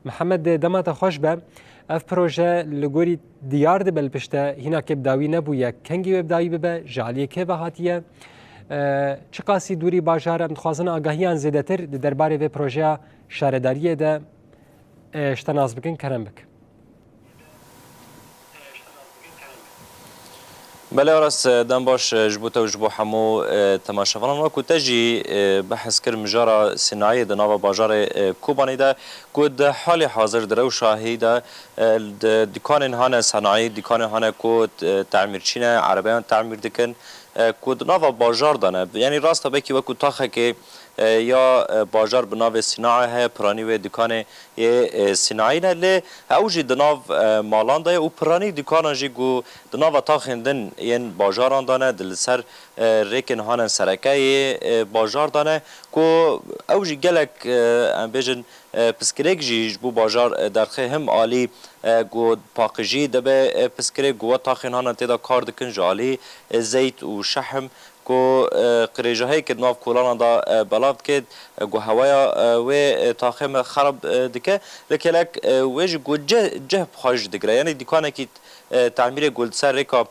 محمد دمت خوش به اف پروژه لگوری دیار ده بل پشته هینا که بداوی نبویه کنگی و بداوی ببه جالیه که بهاتیه چه قاسی دوری باجاره متخوازن آگاهیان زیده تر درباره و پروژه شارداریه ده اشتناز بکن کرم بک بله راست دم باش جبوته و جبو همو تماشاوان و کتجی بحث کرد مجارا صناعی ده ناو بازار کوبانی ده کد حال حاضر درو شاهی ده دکان هانه صناعی دکان هانه کد تعمیر چینه عربیان تعمیر دکن کد ناو بازار دانه یعنی راست بکی و کد تاخه که یا بازار بناو صناعه های پرانی و دکان صناعی نه لی اوجی دناو مالان ده و پرانی دکان جی گو دناو تاخندن این بازاران دانه دل سر ریکن هانن سرکه بازار دانه کو اوجی گلک ام بیژن پسکریک جی بو بازار درخه هم عالی گو پاکجی دبه پسکریک گو تاخن هانن تدا کار دکن جالی زیت و شحم کو قریجه های که ناف کولان دا بلافت کد گو هوایا و تاخم خراب دکه لکلک ویج گو جه بخواج دگره یعنی دکانه که تعمیر گلد سر ریکا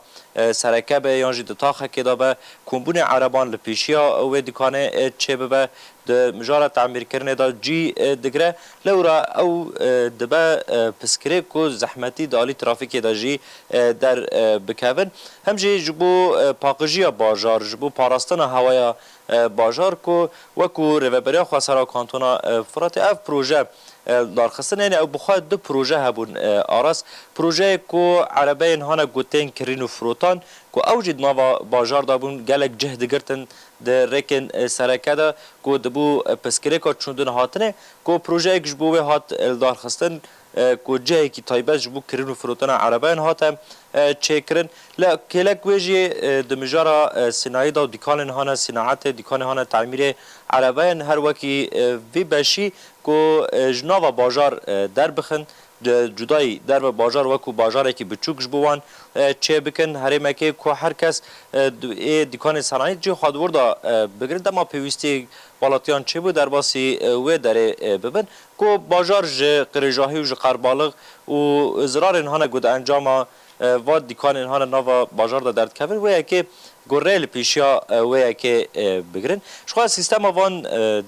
سرکه به یانجی دتاخه که دا به کمبون عربان لپیشیا و دکانه چه به مجارة تعمیر کرنه دا جی دگره لورا او دبا پسکره کو زحمتی دالی ترافیکی دا جی در بکوین هم جی جبو پاقجی بازار جبو پاراستن هوایا بازار کو وکو روبریا خسرا کانتونا فرات اف پروژه دارخستن یعنی او بخواد دو پروژه هبون آراس پروژه کو عربین هانا گوتین کرین و فروتان کو اوجد ناوا بازار دابون گلک جهد گرتن در ریکن سرکه دا کو دبو پسکره که چوندن هاتنه کو پروژه اکش بوه هات دارخستن کو جهی که تایبه جبو کرین و فروتان عربین هاتم چکرن لکلک ویجی دمجارا صناعی دا دکان هانا صناعت دکان هانا تعمیر عربین هر وکی وی بشی کو جناوا بازار در بخن جدای در بازار وکو بازار کی بچوکش بوان چه بکن هر مکه کو هر کس دکان صنایع جو خود وردا بگیرن دما پیوستی بالاتیان چه بود در باسی و در ببن کو بازار ج قرجاهی و ج قربالغ و زرار انها گود انجام و دکان انها نوا بازار دا درد کبن و که گورل پیشیا و که بگیرن شخوا سیستم وان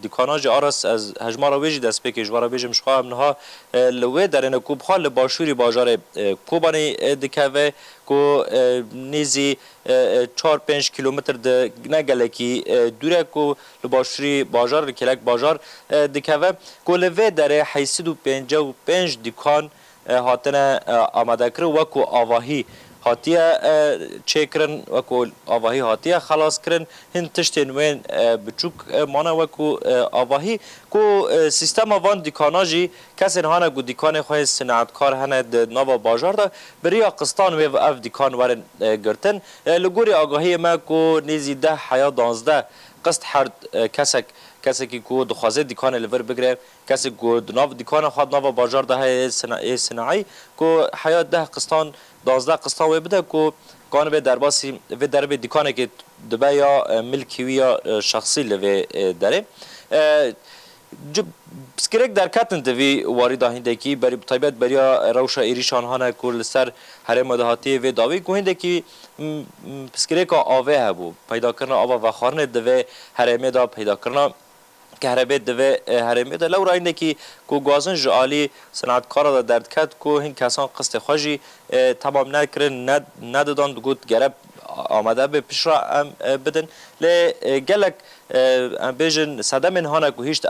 دکاناج آرس از هجمارا ویجی دست پی کشورا بیجم شخوا منها لوه درن کوب خال باشوری بازار کوبانی دکوه کو نیزی 4-5 کیلومتر د نگلکی دوره کو لباشوری بازار کلک بازار دکوه کو لوه در 855 دکان هاتنه آماده کرد وکو آواهی هاتیه چکرن وکو آواهی هاتیه خلاص کرن هن تشتین وین بچوک مانا وکو آواهی کو سیستم وان دکاناجی کسی هانا گو دکان خواه صنعتکار هنه نوا بازار دا بریا قسطان و اف دکان ورن گرتن لگوری آگاهی ما کو نیزی 10 حیا 12 قسط هر کسی که کو دخوازه دکان لور بگره کسی کو ناو دکان خود نوا بازار ده صناعی کو حیا 10 قسطان 12 قسطان و بده کو کان به درباسی و درب دکانه که دبا یا ملکی یا شخصی لوی داره سکرک در کتن دوی وارد هندکی بری طیبت بریا روشا ایریشان هانه کل سر هر مدهاتی و داوی کو هندکی سکرک آوه هبو پیدا کردن آوا و خارن دوی هر مدا پیدا کردن که هربه دوه هرمی ده لو راینده که کو گازن جالی صنعتکارا دا درد کد کو هین کسان قسط خوشی تمام نکرن ندادن گوت گرب آمده به پیش را بدن لی گلک بیجن صدم هانا کو هیشت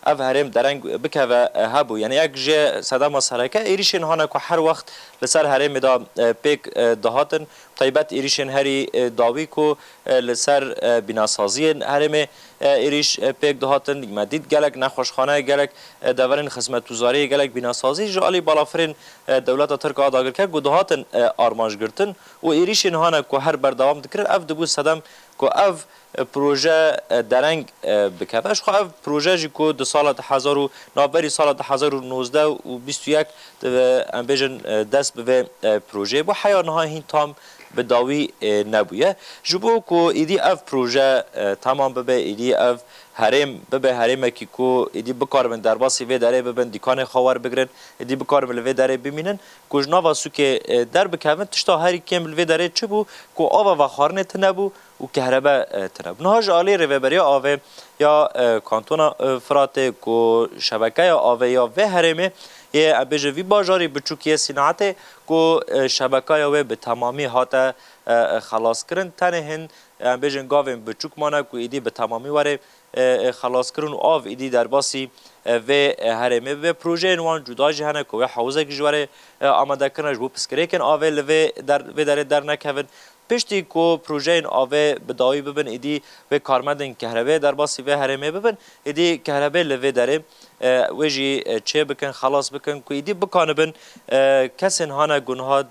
اف هرم درنگ بکه و هبو یعنی یک جه صدم سرکه ایریشن هانا کو هر وقت لسر هرم دا پیک دهاتن طیبت ایریشن هری داوی کو لسر بناسازی هرم ایریش پیک دهاتن مدید گلک نخوشخانه گلک دورن خدمت وزاری گلک بناسازی جالی بالافرین دولت ترک آداگر که گدهاتن آرمانج گرتن و ایریشن هانا کو هر بردوام دکرن اف دبو صدم کو اف پروژه درنگ بکفش خو اف پروژه جی کو د سال 1000 و نوبری سال 2019 و 21 ام بیژن دست به پروژه و حیا نها هین تام به داوی نبویه جبو کو ایدی اف پروژه تمام ببه ایدی اف هرم ببه هرم کی کو ایدی بکار من در باسی و داره ببن دیکان خوار بگرن ایدی بکار من و داره ببینن کو جنوا سو که در بکون تشتا هری کم و داره چه بو کو آوا و خارنه تنبو و کهربا تنبو نهاج آلی ریوبری آوه یا کانتونا فرات کو شبکه آوه یا و هرمه یه بیجه وی باجاری بچوکی صناعت کو شبکه و به تمامی هات خلاص کردن تنه هن بیجن گاویم بچوک مانه کو ایدی به تمامی وره خلاص کردن و آو ایدی در باسی و هرمه و پروژه نوان جدا جهنه که حوزه گجواره آماده کنه جو پسکره کن آوه لوه در نکهون پشتی کو پروژه این آوه بدایی ببن ایدی و کارمندن کهربه در باسی و هرمه ببن ایدی کهربه لوه داره ویجی چه بکن خلاص بکن که ایدی بکانه بن کسین هانه گناه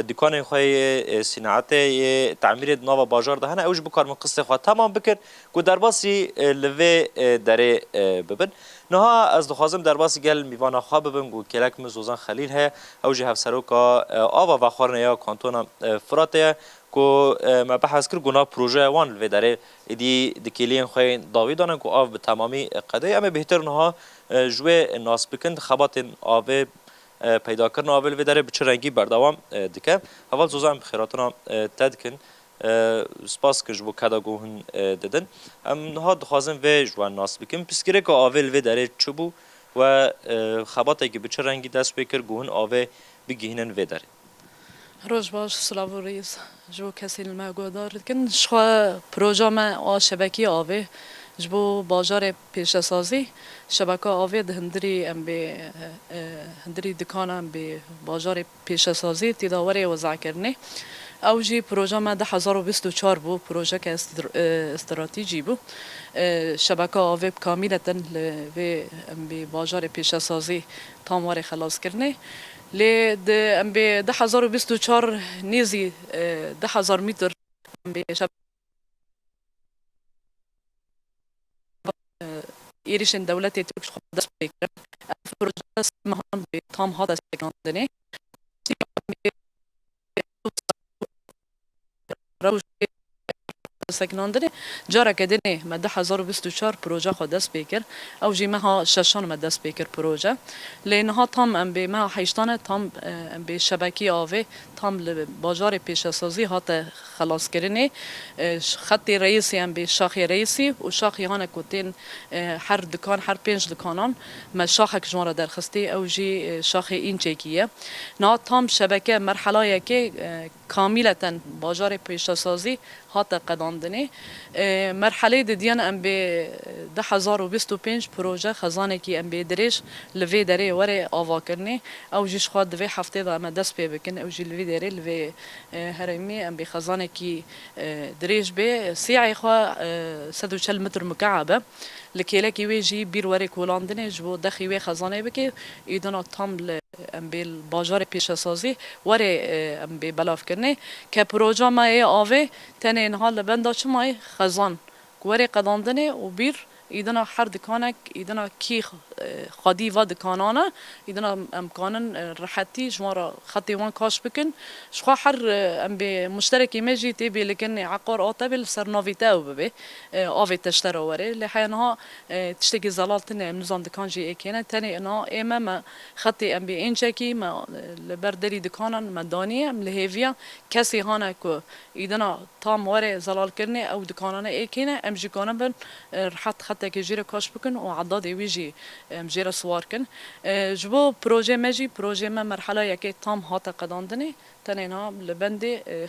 دکان خوی صناعت تعمیر نو بازار ده هنه اوج بکار من قصه خوا تمام بکن کو در باسی لوه داره ببن نها از دخوازم در باسی گل میوان خواه ببن گو کلک مزوزان خلیل ه اوج هفسروکا آوا و خورنه یا کانتون فراته کو ما بحث کر گنا پروژه وان لوه داره ایدی دکیلین خوی داوی دانن کو آو به تمامی قضیه اما بهتر نها جوه ناس بکن خبات آوه پیدا کردن آول و داره بچه رنگی بردوام دکه اول زوزان بخیراتنا تدکن سپاس که جبو کدا گوهن ددن ام نها دخوازم و جوان ناس بکن پسکره که آول و داره چبو و خباته که بچه رنگی دست بکر گوهن آوه بگیهنن و داره روز باش سلام ریز جو کسی ما گودار کن شخوا پروژه ما شبکی آوه جبو بازار پیش سازی شبکه آوه هندری ام به هندری دکان ام به بازار پیش سازی تداوری وضع کردنه او جی پروژه ما 2024 بو پروژه که استراتژی بو شبکه آوه کاملتا ام به بازار پیش سازی تاموار خلاص کردنه لی ام به 2024 نیزی 10,000 متر ام به ایریشن دولتی ترکش خود دست بگیرن پروژه مهان به تام ها دست بگیرن روش سکناندنه جارا کدنه ما 2024 پروژه خود دست بگیر او جی ما ششان ما دست بگیر پروژه لینها تام ام به ما حیشتانه تام به شبکی آوه تام بازار پیش سازی هات خلاص کردنه خط رئیسی ام به شاخ رئیسی و شاخی هان کوتین هر دکان هر 5 دکانان ما شاخ کجوار درخستی او جی شاخ این چکیه نه تام شبکه مرحله که کاملتا بازار پیش سازی هات قداندنه مرحله دیان ام به 2025 پروژه خزانه کی ام به درش لوی دره وره آوا کرنه او جیش خود دوی هفته دا ام دست پی بکن او جی لوی دره لوی هرمی ام به خزانه کی درش به سعی خو 140 متر مكعبه لكيلا كي ويجي بير وري كولاندنه جو دخي وي خزانه بك ايدنا تام ام به بازار پیش سازی وره ام به بلاف کرنه که پروژه ما ای آوه تنه اینها لبنده چمای خزان وره قداندنه و بیر ایدنا هر دکانک ایدنا کی خادی و دکانانه ایدنا امکانن راحتی شما خطی وان کاش بکن شخوا هر ام به مشترکی مجی تبی لکن عقار آتبل سرناویته او ببه آوه تشتر وره لحیانها تشتکی زلالتن نظام دکان جی اکینه تنه اینا ایمه ما خطی ام به اینچکی ما لبردری دکانن مدانیه لهیویا کسی هانه که ایدنا تام وره زلال کرنه او دکانانه اکینه ام جی کانن بن راحت خطی که جیره کاش بکن و عداد ویجی جیره سوار کن جبو پروژه مجی پروژه ما مرحله یکی تام هات قداندنه تنها لبنده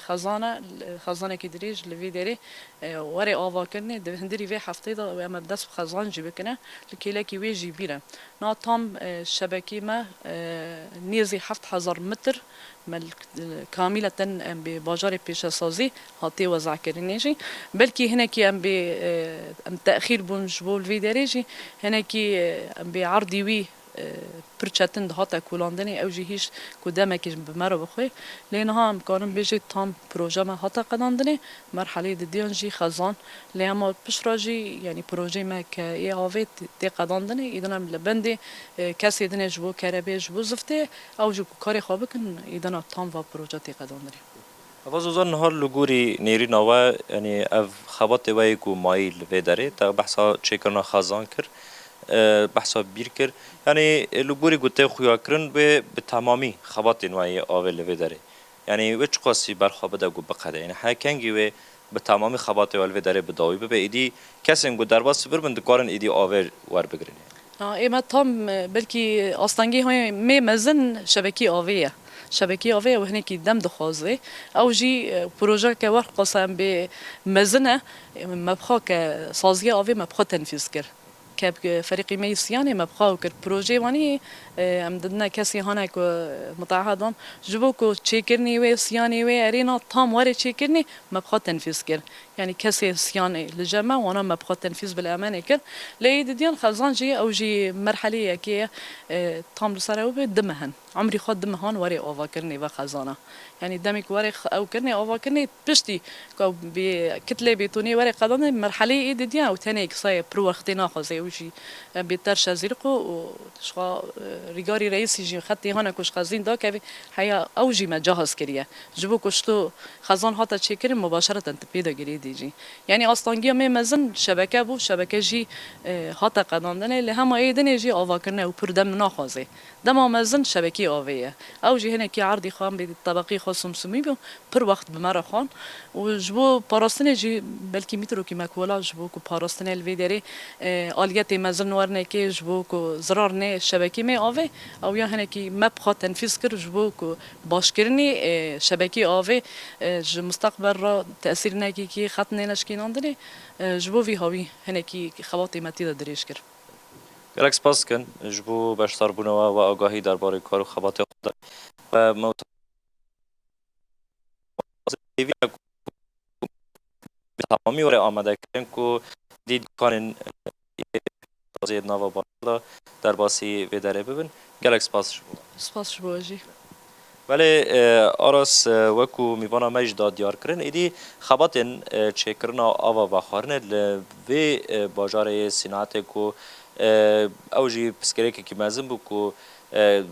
خزانه کی دریج لوی دری وری آوا کنه ده هندری وی هفته دا و ام دست خزان جی بکنه لکیلا کی وی جی بیره نا تام شبکی ما نیزی 7,000 متر كاملة ببازار پیش سازی هاتی وضع کردنیجی بلکه هناکی ام به تأخیر بونجبول وی دریجی هناکی ام به عرضی وی پرچتن دهاتا کولاندنی او جی هیچ کدامه که بمرو بخوی لینها امکانم بیجی تام پروژه ما هاتا قداندنی مرحله دیان جی خزان لیما پشراجی یعنی پروژه ما که ای آوید دی قداندنی ایدنم لبندی کسی دنه جبو کربی جبو زفته او جو کاری خواب کن ایدنا تام و پروژه دی قداندنی وزوزان نهار لگوری نیری نوا یعنی اف خبات وای کو مایل و داره تا بحثا چیکرنا خزان کر بحثا بیر کر یعنی لگوری گوته خویا کرن به تمامی خبات نوای آول و داره یعنی وچ قاسی برخواب ده گو بقده یعنی حکنگی و به تمامی خبات و داره بداوی به ایدی کسی گو درباس بر بند کارن ایدی آول ور بگرنه اما تام بلکی آستانگی های می مزن شبکی آویه شبکی آویه و هنکی دم دخوازه او جی پروژه که ورق قسم به مزنه مبخوا که سازی آوی مبخوا تنفیذ کرد که فريقي ما يسياني ما بقاو كر بروجي واني ام ددنا كاسي هانك متعهدان جبوكو تشيكرني وي سياني وي ارينا تام وري تشيكرني ما بقى تنفيذ كر يعني كاسي سياني لجمع وانا ما بقى تنفيذ بالامان كر ليد ديان خزان جي او جي مرحله كي تام لسراو دمهن عمري خد دمهان وري اوفا كرني وخزانه يعني دمك وري او كرني اوفا كرني بشتي كو بكتله بيتوني وري قدم مرحله ايد ديان او تاني كساي برو وقتنا خزي وشي بيتر شازيرقو وشوا ريغاري رئيسي جي خطي هنا كوش خزين دا كبي حيا اوجي ما جهز كريه جبو كشتو خزان هاتا تشيكر مباشره تبيدا جريدي جي يعني اصلا مي مزن شبكه بو شبكه جي هاتا قداندن اللي هم ايدن جي اوفا كرنا و پردم ناخازي دما مزن شبكي اوفيه اوجي هنا كي عرضي خان بالطبقي خصم سمي بو پر وقت بمره خان وجبو باراستن جي بلكي مترو كي ماكولا جبو كو باراستن الفيدري آلیت مزن ورنه که جبو کو زرار نه شبکی می آوه او یا هنه که مبخوا تنفیذ کر جبو کو باش کرنی شبکی آوه ج مستقبل را تأثیر نکی که خط نه نشکینان داره جبو وی هاوی هنه که خواتی متی دا دریش کر گلک سپاس کن جبو بشتر بونوا و آگاهی درباره کار و خبات خود و موت تمامی وره آمده کردن که دید کارن تازه نوا بالا در باسی و داره ببین گلک سپاس شبو اجی ولی آراس وکو میوانا مجد دیار کرن ایدی خباتن چه کرنا آوا و خارنه لوی باجار صناعت کو اوجی پسکره که مازن بو کو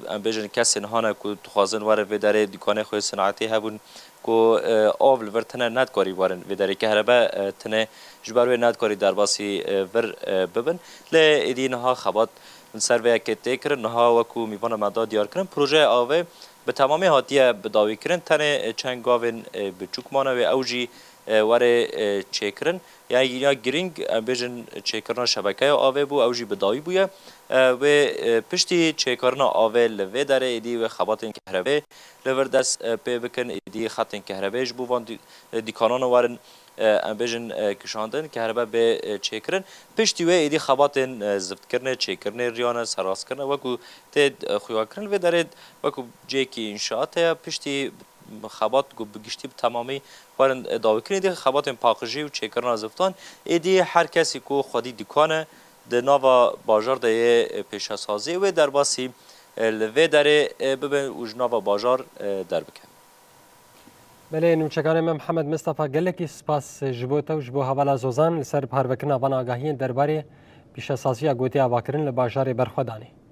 ام بیژن کسی نهانه کو تخوازن واره و داره دکانه خوی صناعتی هبون کو آول ورتنه ندکاری وارن و داره که هربه تنه جبروی ندکاری در باسی ور ببن لی ایدی نها خبات سر و یک تکر نها وکو میوانا مداد دیار کرن پروژه آوه به تمامی هاتیه بداوی کرن تنه چند گاوین بچوک مانه و اوجی واره چیکرن یا گرینگ بیژن چیکرنا شبکه آوه بو اوجی بداوی بویه و پشتی چیکرنا آوه لوه داره ایدی و خباتین کهربه لور دست پی بکن ایدی خطین کهربه جبو وان دیکانان وارن بیژن کشاندن کهربه به چیکرن پشتی و ایدی خباتین زفت کرنه چیکرنه ریانه سراس کرنه وکو تید خویا کرن و داره وکو جیکی انشاءات پشتی خبات گو بگشتی تمامی وارن داوی کنی دی خبات پاکجی و چیکرنا زفتان ایدی هر کسی کو خودی دکانه د نوا بازار ده پیش سازی و در باسی لوی داره ببین اوج نوا بازار در بکن بله نوچگان محمد مصطفی گلکی سپاس جبوتا و جبو حوالا زوزان لسر پاروکرنا وان آگاهی درباره پیش سازی گوتی آواکرین لباجار برخودانی